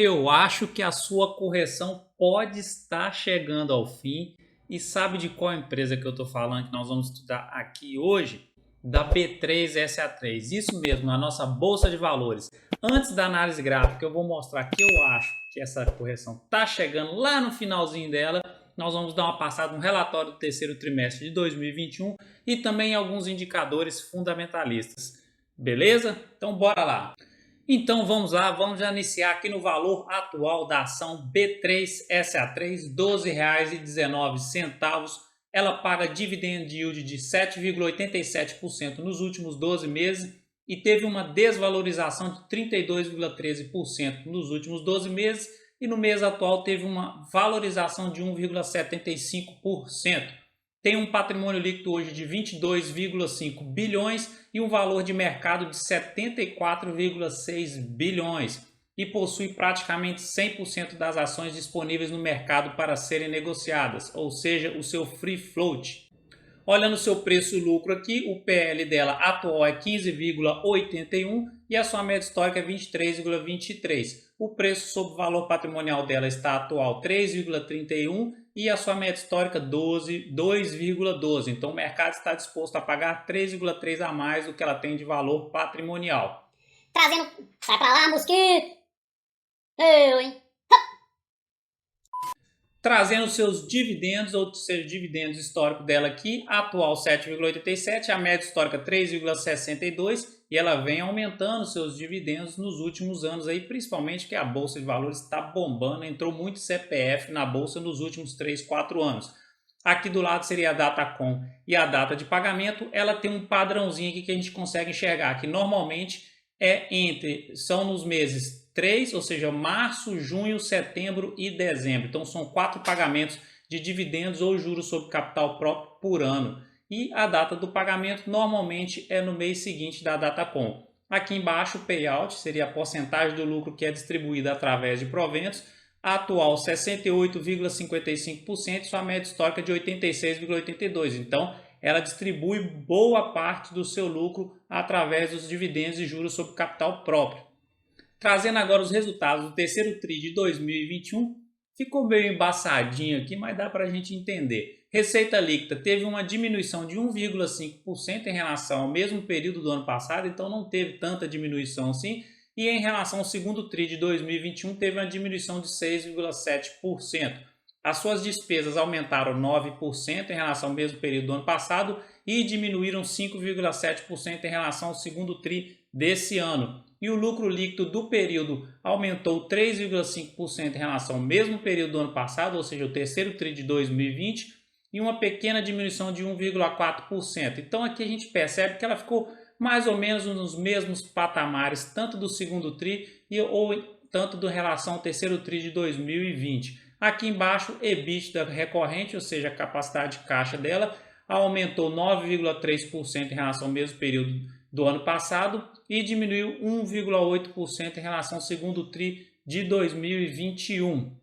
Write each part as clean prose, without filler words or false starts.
Eu acho que a sua correção pode estar chegando ao fim. E sabe de qual empresa que eu estou falando que nós vamos estudar aqui hoje? Da B3SA3. Isso mesmo, a nossa Bolsa de Valores. Antes da análise gráfica, eu vou mostrar que eu acho que essa correção está chegando lá no finalzinho dela. Nós vamos dar uma passada no relatório do terceiro trimestre de 2021 e também alguns indicadores fundamentalistas. Beleza? Então bora lá. Então vamos lá, vamos já iniciar aqui no valor atual da ação B3SA3, R$ 12,19. Ela paga dividend yield de 7,87% nos últimos 12 meses e teve uma desvalorização de 32,13% nos últimos 12 meses e no mês atual teve uma valorização de 1,75%. Tem um patrimônio líquido hoje de 22,5 bilhões e um valor de mercado de 74,6 bilhões e possui praticamente 100% das ações disponíveis no mercado para serem negociadas, ou seja, o seu free float. Olhando o seu preço-lucro aqui, o PL dela atual é 15,81 e a sua média histórica é 23,23. O preço sobre o valor patrimonial dela está atual 3,31 e a sua média histórica 2,12. Então o mercado está disposto a pagar 3,3 a mais do que ela tem de valor patrimonial. Trazendo... Sai pra lá, mosquito! Eu, hein? Trazendo seus dividendos, ou seja, dividendos históricos dela aqui, atual 7,87, a média histórica 3,62 e ela vem aumentando seus dividendos nos últimos anos aí, principalmente que a Bolsa de Valores está bombando, entrou muito CPF na Bolsa nos últimos 3, 4 anos. Aqui do lado seria a Datacom e a data de pagamento, ela tem um padrãozinho aqui que a gente consegue enxergar, que normalmente são nos meses 3, ou seja, março, junho, setembro e dezembro. Então são 4 pagamentos de dividendos ou juros sobre capital próprio por ano. E a data do pagamento normalmente é no mês seguinte da Datacom. Aqui embaixo o payout seria a porcentagem do lucro que é distribuída através de proventos. Atual 68,55%, sua média histórica de 86,82%. Então ela distribui boa parte do seu lucro através dos dividendos e juros sobre capital próprio. Trazendo agora os resultados do terceiro TRI de 2021, ficou meio embaçadinho aqui, mas dá para a gente entender. Receita líquida teve uma diminuição de 1,5% em relação ao mesmo período do ano passado, então não teve tanta diminuição assim. E em relação ao segundo TRI de 2021, teve uma diminuição de 6,7%. As suas despesas aumentaram 9% em relação ao mesmo período do ano passado e diminuíram 5,7% em relação ao segundo TRI desse ano. E o lucro líquido do período aumentou 3,5% em relação ao mesmo período do ano passado, ou seja, o terceiro TRI de 2020, e uma pequena diminuição de 1,4%. Então aqui a gente percebe que ela ficou mais ou menos nos mesmos patamares, tanto do segundo TRI ou tanto do relação ao terceiro TRI de 2020. Aqui embaixo, EBITDA recorrente, ou seja, a capacidade de caixa dela, aumentou 9,3% em relação ao mesmo período do ano passado e diminuiu 1,8% em relação ao segundo TRI de 2021.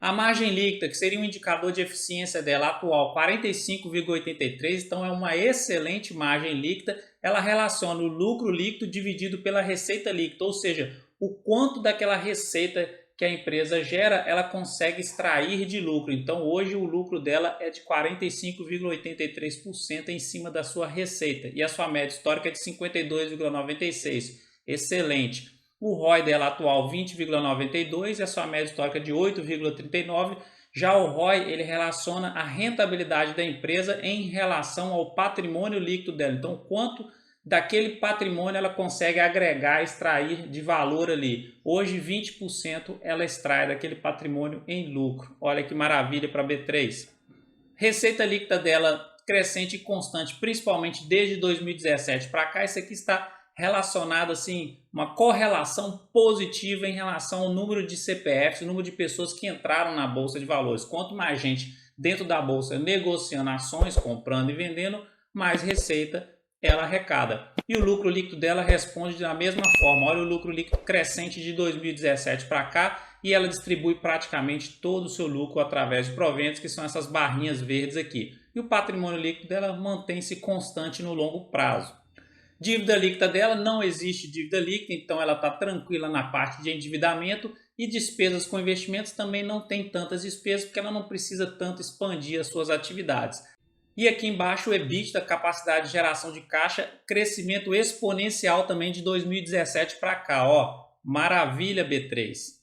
A margem líquida, que seria um indicador de eficiência dela atual, 45,83, então é uma excelente margem líquida. Ela relaciona o lucro líquido dividido pela receita líquida, ou seja, o quanto daquela receita que a empresa gera, ela consegue extrair de lucro. Então hoje o lucro dela é de 45,83% em cima da sua receita e a sua média histórica é de 52,96%. Excelente. O ROI dela atual 20,92% e a sua média histórica de 8,39%. Já o ROI ele relaciona a rentabilidade da empresa em relação ao patrimônio líquido dela. Então quanto daquele patrimônio ela consegue agregar, extrair de valor ali. Hoje 20% ela extrai daquele patrimônio em lucro. Olha que maravilha para a B3. Receita líquida dela crescente e constante, principalmente desde 2017 para cá. Isso aqui está relacionado assim, uma correlação positiva em relação ao número de CPFs, o número de pessoas que entraram na Bolsa de Valores. Quanto mais gente dentro da Bolsa negociando ações, comprando e vendendo, mais receita ela arrecada. E o lucro líquido dela responde da mesma forma. Olha o lucro líquido crescente de 2017 para cá e ela distribui praticamente todo o seu lucro através de proventos, que são essas barrinhas verdes aqui. E o patrimônio líquido dela mantém-se constante no longo prazo. Dívida líquida dela, não existe dívida líquida, então ela está tranquila na parte de endividamento, e despesas com investimentos também não tem tantas despesas, porque ela não precisa tanto expandir as suas atividades. E aqui embaixo o EBITDA, capacidade de geração de caixa, crescimento exponencial também de 2017 para cá, ó, maravilha B3.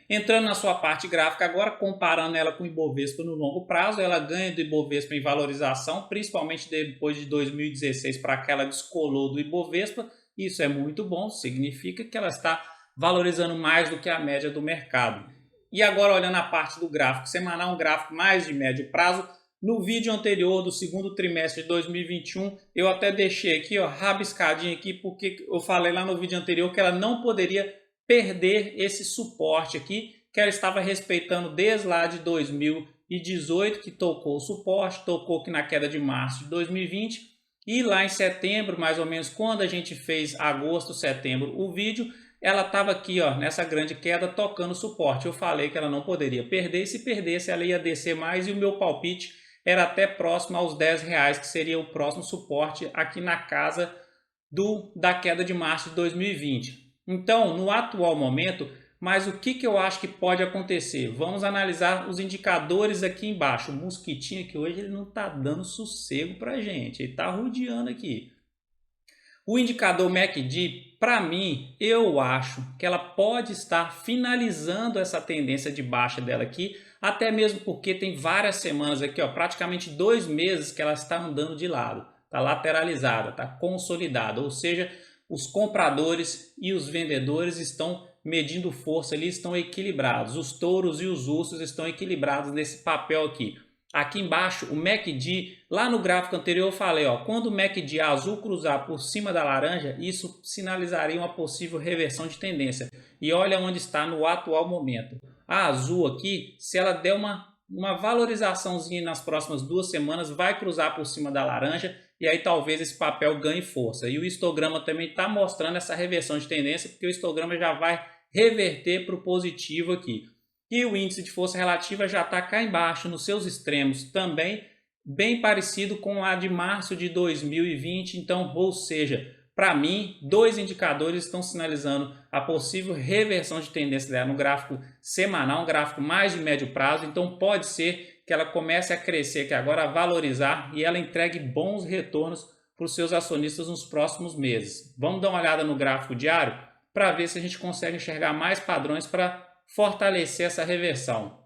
Entrando na sua parte gráfica agora, comparando ela com o Ibovespa no longo prazo, ela ganha do Ibovespa em valorização, principalmente depois de 2016 para cá ela descolou do Ibovespa. Isso é muito bom, significa que ela está valorizando mais do que a média do mercado. E agora olhando a parte do gráfico semanal, um gráfico mais de médio prazo, no vídeo anterior do segundo trimestre de 2021, eu até deixei aqui, ó, rabiscadinho aqui, porque eu falei lá no vídeo anterior que ela não poderia perder esse suporte aqui, que ela estava respeitando desde lá de 2018, que tocou o suporte, tocou aqui na queda de março de 2020, e lá em setembro, mais ou menos, quando a gente fez agosto, setembro, o vídeo, ela estava aqui, ó, nessa grande queda, tocando suporte. Eu falei que ela não poderia perder, e se perdesse ela ia descer mais, e o meu palpite era até próximo aos R$10, que seria o próximo suporte aqui na casa da queda de março de 2020. Então, no atual momento, mas o que eu acho que pode acontecer? Vamos analisar os indicadores aqui embaixo. O mosquitinho aqui hoje ele não está dando sossego para a gente, ele está rodeando aqui. O indicador MACD, para mim, eu acho que ela pode estar finalizando essa tendência de baixa dela aqui, até mesmo porque tem várias semanas aqui, ó, praticamente 2 meses que ela está andando de lado, está lateralizada, está consolidada, ou seja, os compradores e os vendedores estão medindo força ali, estão equilibrados. Os touros e os ursos estão equilibrados nesse papel aqui. Aqui embaixo, o MACD, lá no gráfico anterior eu falei, ó, quando o MACD azul cruzar por cima da laranja, isso sinalizaria uma possível reversão de tendência. E olha onde está no atual momento. A azul aqui, se ela der uma valorizaçãozinha nas próximas 2 semanas, vai cruzar por cima da laranja, e aí talvez esse papel ganhe força. E o histograma também está mostrando essa reversão de tendência, porque o histograma já vai reverter para o positivo aqui. E o índice de força relativa já está cá embaixo, nos seus extremos, também bem parecido com a de março de 2020. Então, ou seja, para mim, 2 indicadores estão sinalizando a possível reversão de tendência dela no gráfico semanal, um gráfico mais de médio prazo. Então, pode ser que ela comece a crescer aqui agora, a valorizar, e ela entregue bons retornos para os seus acionistas nos próximos meses. Vamos dar uma olhada no gráfico diário para ver se a gente consegue enxergar mais padrões para fortalecer essa reversão.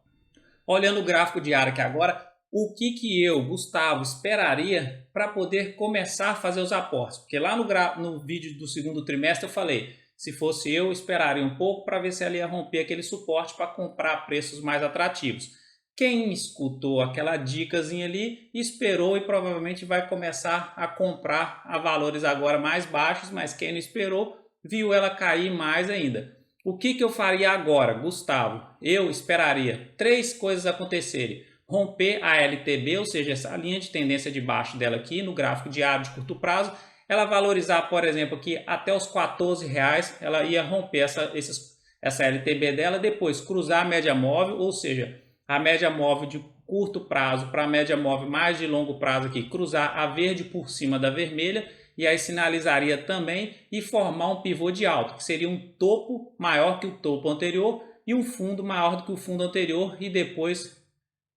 Olhando o gráfico diário aqui agora, o que eu, Gustavo, esperaria para poder começar a fazer os aportes? Porque lá no vídeo do segundo trimestre eu falei, se fosse eu esperaria um pouco para ver se ela ia romper aquele suporte para comprar a preços mais atrativos. Quem escutou aquela dicasinha ali, esperou e provavelmente vai começar a comprar a valores agora mais baixos, mas quem não esperou, viu ela cair mais ainda. O que eu faria agora, Gustavo? Eu esperaria 3 coisas acontecerem. Romper a LTB, ou seja, essa linha de tendência de baixo dela aqui no gráfico diário de curto prazo, ela valorizar, por exemplo, aqui até os R$14, ela ia romper essa LTB dela, depois cruzar a média móvel, ou seja, a média móvel de curto prazo para a média móvel mais de longo prazo aqui, cruzar a verde por cima da vermelha, e aí sinalizaria também e formar um pivô de alta, que seria um topo maior que o topo anterior e um fundo maior do que o fundo anterior, e depois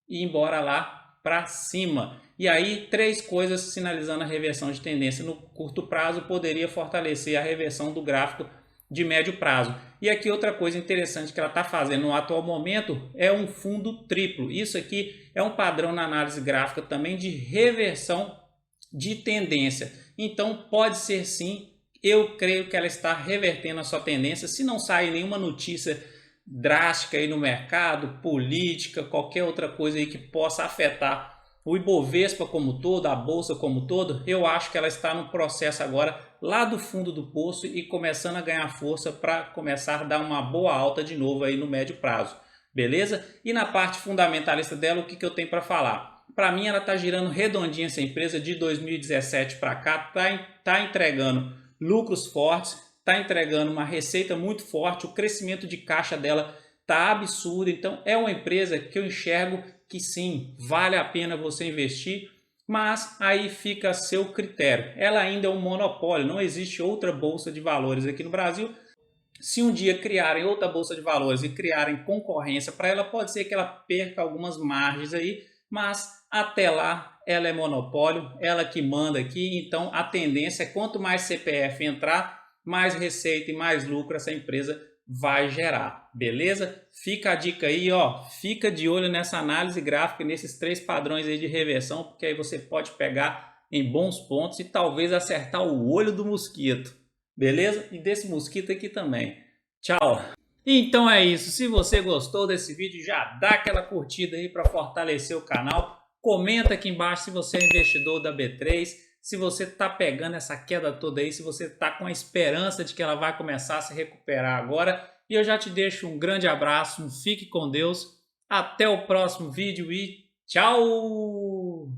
ir embora lá para cima. E aí 3 coisas sinalizando a reversão de tendência no curto prazo poderia fortalecer a reversão do gráfico de médio prazo. E aqui outra coisa interessante que ela está fazendo no atual momento é um fundo triplo. Isso aqui é um padrão na análise gráfica também de reversão de tendência. Então pode ser sim, eu creio que ela está revertendo a sua tendência, se não sair nenhuma notícia drástica aí no mercado, política, qualquer outra coisa aí que possa afetar o Ibovespa como todo, a bolsa como todo. Eu acho que ela está no processo agora lá do fundo do poço e começando a ganhar força para começar a dar uma boa alta de novo aí no médio prazo, beleza? E na parte fundamentalista dela, o que eu tenho para falar? Para mim ela está girando redondinha essa empresa de 2017 para cá, tá entregando lucros fortes, está entregando uma receita muito forte, o crescimento de caixa dela está absurdo. Então é uma empresa que eu enxergo que sim, vale a pena você investir. Mas aí fica a seu critério. Ela ainda é um monopólio, não existe outra bolsa de valores aqui no Brasil. Se um dia criarem outra bolsa de valores e criarem concorrência para ela, pode ser que ela perca algumas margens aí, mas até lá ela é monopólio, ela que manda aqui, então a tendência é quanto mais CPF entrar, mais receita e mais lucro essa empresa vai gerar, beleza? Fica a dica aí, ó, fica de olho nessa análise gráfica, nesses 3 padrões aí de reversão, porque aí você pode pegar em bons pontos e talvez acertar o olho do mosquito, beleza? E desse mosquito aqui também. Tchau! Então é isso, se você gostou desse vídeo, já dá aquela curtida aí para fortalecer o canal, comenta aqui embaixo se você é investidor da B3, se você está pegando essa queda toda aí, se você está com a esperança de que ela vai começar a se recuperar agora. E eu já te deixo um grande abraço, fique com Deus, até o próximo vídeo e tchau!